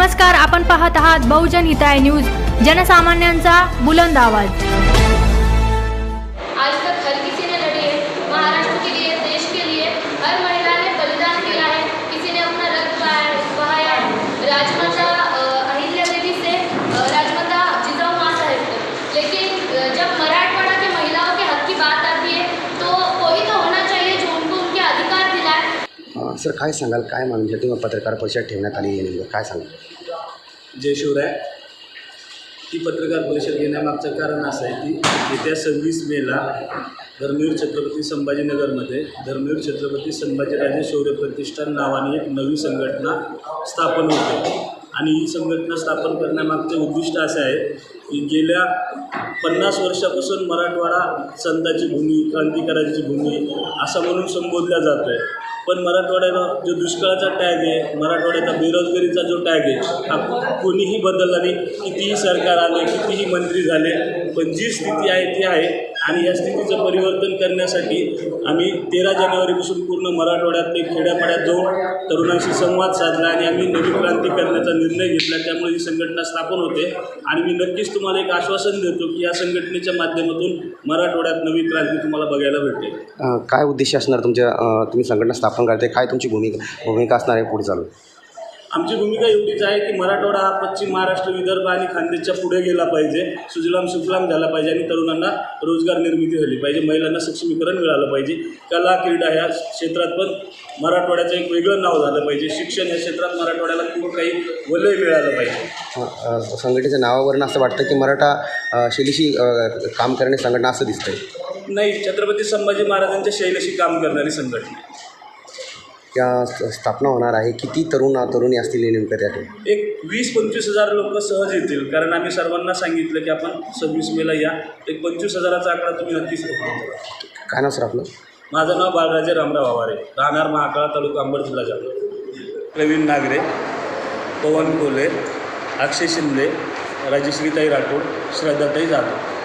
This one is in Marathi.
नमस्कार, आपण पाहत आहात बहुजन हिताय न्यूज, जनसामान्यांचा बुलंद आवाज। आज तक हर किसी ने लड़ी है, महाराष्ट्र के लिए, देश के लिए हर महिला ने बलिदान दिया है। किसी ने अपना रक्त बहाया है, राजमाता अहिल्या देवी से राजमाता जिजाऊ माँ साहेब तक। लेकिन जब मराठवाड़ा के महिलाओं के हक की बात आती है तो कोई तो होना चाहिए जो उनको उनके अधिकार दिलाए। सर काय सांगाल, काय मागणी तुम्ही पत्रकार परिषद ठेवण्यात आली आहे, काय सांगाल? जय शिवराय। ही पत्रकार परिषद घेण्यामागचं कारण असं आहे की येत्या 26 मेला धर्मवीर छत्रपती संभाजीनगरमध्ये धर्मवीर छत्रपती संभाजीराजे शौर्य प्रतिष्ठान नावाने एक नवी संघटना स्थापन होते आणि ही संघटना स्थापन करण्यामागचे उद्दिष्ट असे आहे की गेल्या 50 वर्षापासून मराठवाडा संताची भूमी, क्रांतिकारांची भूमी असं म्हणून संबोधल्या जातो आहे। पण मराठवाड्याला जो दुष्काळाचा टॅग आहे, मराठवाड्याचा बेरोजगारीचा जो टॅग आहे, हा कोणीही बदलला नाही। कितीही सरकार आले, कितीही मंत्री झाले, पण जी स्थिती आहे ती आहे। आणि या स्थितीचं परिवर्तन करण्यासाठी आम्ही 13 जानेवारीपासून पूर्ण मराठवाड्यात खेड्यापाड्यात जाऊन तरुणांशी संवाद साधला आणि आम्ही नवी क्रांती करण्याचा निर्णय घेतला। त्यामुळे ही संघटना स्थापन होते आणि मी नक्कीच तुम्हाला एक आश्वासन देतो की या संघटनेच्या माध्यमातून मराठवाड्यात नवी क्रांती तुम्हाला बघायला भेटेल। काय उद्देश असणार तुमच्या, तुम्ही संघटना स्थापन करते, काय तुमची भूमिका असणार आहे पुढे चालू? आमची भूमिका एवढीच आहे की मराठवाडा हा पश्चिम महाराष्ट्र, विदर्भ आणि खानदेशच्या पुढे गेला पाहिजे, सुजलाम सुफलाम झाला पाहिजे आणि तरुणांना रोजगार निर्मिती झाली पाहिजे, महिलांना सक्षमीकरण मिळालं पाहिजे, कला क्रीडा ह्या क्षेत्रात पण मराठवाड्याचं एक वेगळं नाव झालं पाहिजे, शिक्षण या क्षेत्रात मराठवाड्याला खूप काही वलय मिळालं पाहिजे। संघटनेच्या नावावरून असं वाटतं की मराठा शैलीशी काम करणे संघटना असं दिसतंय? नाही, छत्रपती संभाजी महाराजांच्या शैलीशी काम करणारी संघटना त्या स्थापना होणार आहे। किती तरुणी असतील नेमकं त्यात? एक 20-25 हजार लोक सहज येतील, कारण आम्ही सर्वांना सांगितलं की आपण 26 मेला या। एक 25,000चा आकडा तुम्ही नक्कीच घेतला। काय नाव सर आपलं? माझं नाव बाळराजे रामराव आवारे, राहणार महाकाळा, तालुका अंबड, जिल्हा जालना। प्रवीण नागरे, पवन कोले, अक्षय शिंदे, राजश्रीताई राठोड, श्रद्धाताई जाधव।